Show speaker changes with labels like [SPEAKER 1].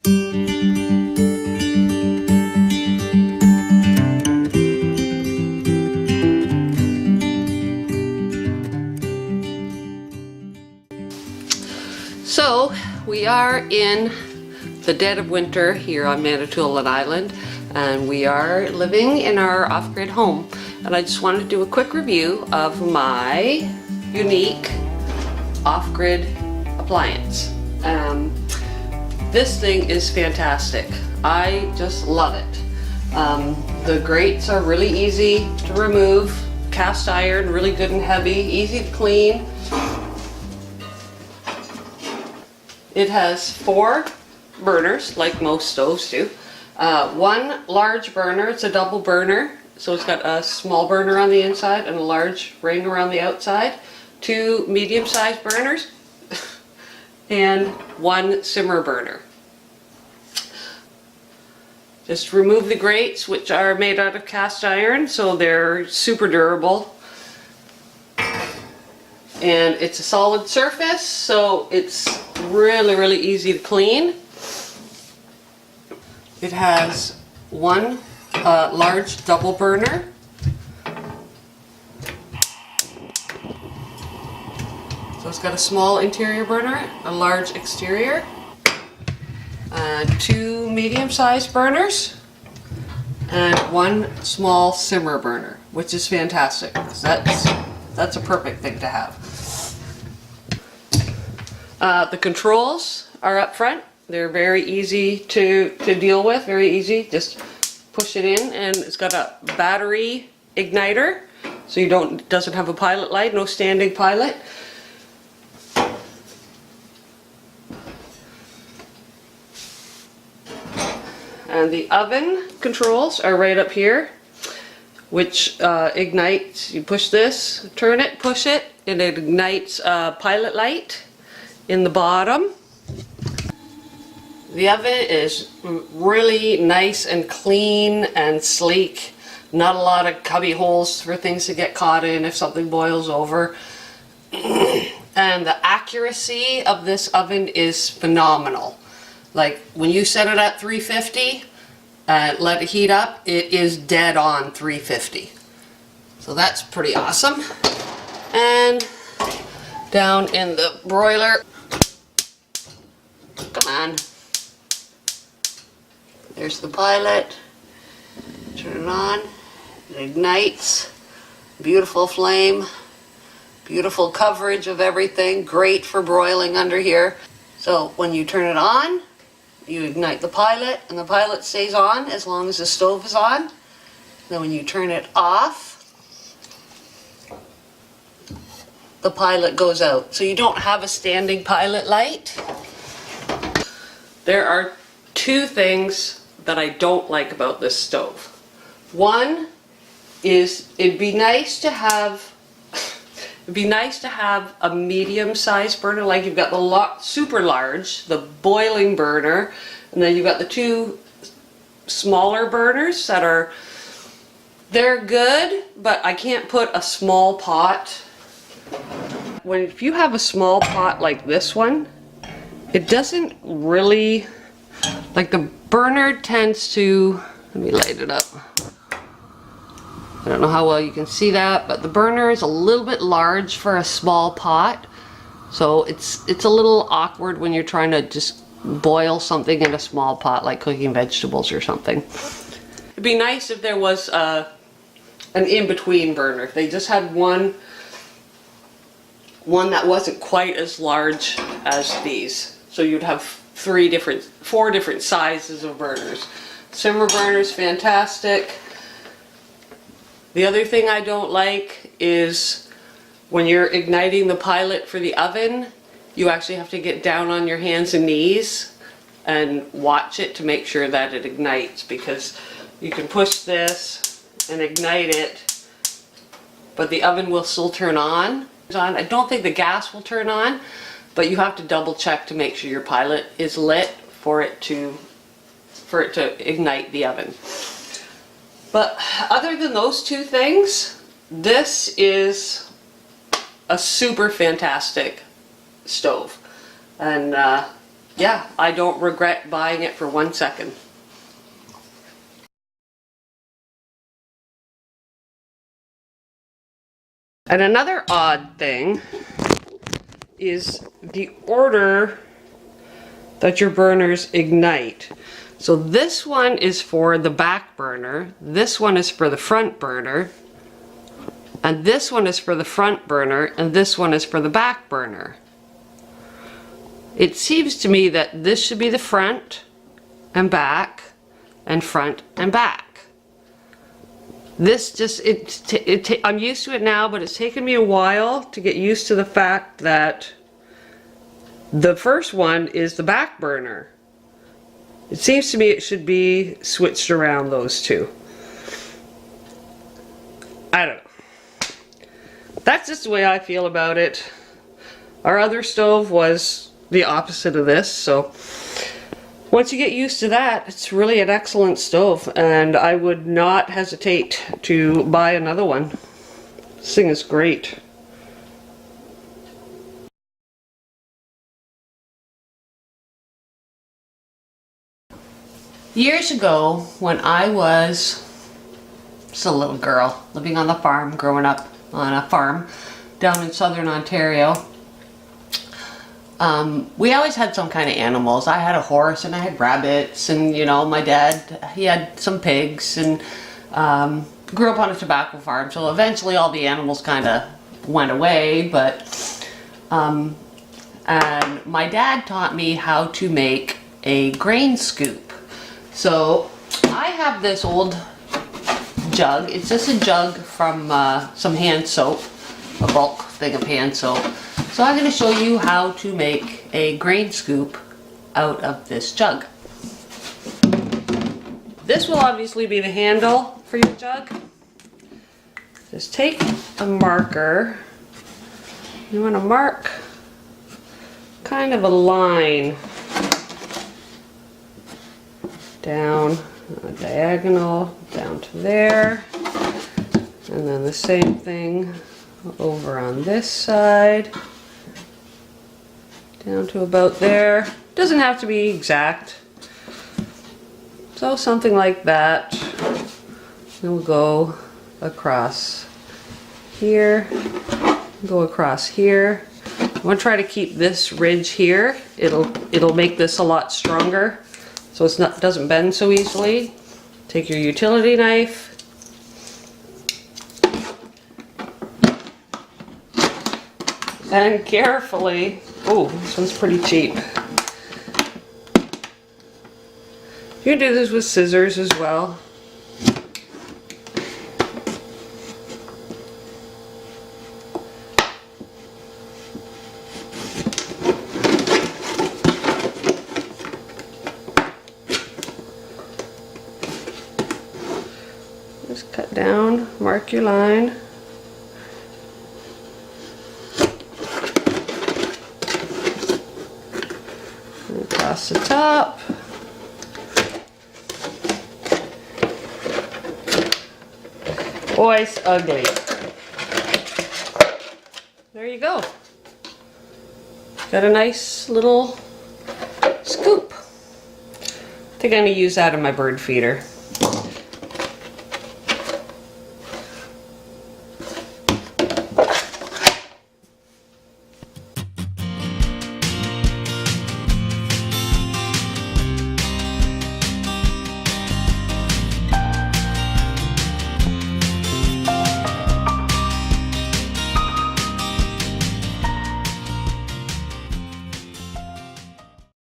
[SPEAKER 1] So we are in the dead of winter here on Manitoulin Island, and we are living in our off-grid home. And I just wanted to do a quick review of my unique off-grid appliance. This thing is fantastic. I just love it. The grates are really easy to remove, cast iron, really good and heavy, easy to clean. It has 4 burners, like most stoves do. One large burner, it's a double burner, so it's got a small burner on the inside and a large ring around the outside. 2 medium-sized burners and 1 simmer burner. Just remove the grates, which are made out of cast iron, so they're super durable. And it's a solid surface, so it's really easy to clean. It has 1 large double burner. So it's got a small interior burner, a large exterior, 2 medium-sized burners, and 1 small simmer burner, which is fantastic. That's a perfect thing to have. The controls are up front. They're very easy to deal with, very easy. Just push it in, and it's got a battery igniter, so it doesn't have a pilot light, no standing pilot. And the oven controls are right up here, which ignites. You push this, turn it, push it, and it ignites a pilot light in the bottom. The oven is really nice and clean and sleek. Not a lot of cubby holes for things to get caught in if something boils over. And the accuracy of this oven is phenomenal. Like when you set it at 350 and let it heat up, it is dead on 350. So that's pretty awesome. And down in the broiler, come on. There's the pilot. Turn it on. It ignites. Beautiful flame. Beautiful coverage of everything. Great for broiling under here. So when you turn it on, you ignite the pilot, and the pilot stays on as long as the stove is on. Then when you turn it off, the pilot goes out. So you don't have a standing pilot light. There are 2 things that I don't like about this stove. One is it'd be nice to have a medium-sized burner, like you've got the super large, the boiling burner, and then you've got the 2 smaller burners that they're good, but I can't put a small pot. If you have a small pot like this one, it doesn't really, like the burner tends to, let me light it up. I don't know how well you can see that, but the burner is a little bit large for a small pot. So it's a little awkward when you're trying to just boil something in a small pot, like cooking vegetables or something. It'd be nice if there was an in-between burner. If they just had one that wasn't quite as large as these. So you'd have 4 different sizes of burners. Simmer burner's fantastic. The other thing I don't like is when you're igniting the pilot for the oven, you actually have to get down on your hands and knees and watch it to make sure that it ignites, because you can push this and ignite it, but the oven will still turn on. I don't think the gas will turn on, but you have to double check to make sure your pilot is lit for it to ignite the oven. But other than those 2 things, this is a super fantastic stove. And yeah, I don't regret buying it for 1 second. And another odd thing is the order that your burners ignite. So this one is for the back burner, this one is for the front burner, and this one is for the front burner, and this one is for the back burner. It seems to me that this should be the front and back and front and back. This just, I'm used to it now, but it's taken me a while to get used to the fact that the first one is the back burner. It seems to me it should be switched around, those two. I don't know. That's just the way I feel about it. Our other stove was the opposite of this, so once you get used to that, it's really an excellent stove, and I would not hesitate to buy another one. This thing is great. Years ago, when I was just a little girl living on the farm, growing up on a farm down in southern Ontario, we always had some kind of animals. I had a horse and I had rabbits, and you know, my dad, he had some pigs, and grew up on a tobacco farm, so eventually all the animals kind of went away, but and my dad taught me how to make a grain scoop. So I have this old jug. It's just a jug from some hand soap, a bulk thing of hand soap. So I'm going to show you how to make a grain scoop out of this jug. This will obviously be the handle for your jug. Just take a marker. You want to mark kind of a line down a diagonal down to there, and then the same thing over on this side down to about there. Doesn't have to be exact, so something like that. Then we'll go across here, go across here. I want to try to keep this ridge here. It'll make this a lot stronger, so it's not, doesn't bend so easily. Take your utility knife, and carefully, oh, this one's pretty cheap. You can do this with scissors as well. Just cut down, mark your line. And across the top. Boy, it's ugly. There you go. Got a nice little scoop. I think I'm going to use that in my bird feeder.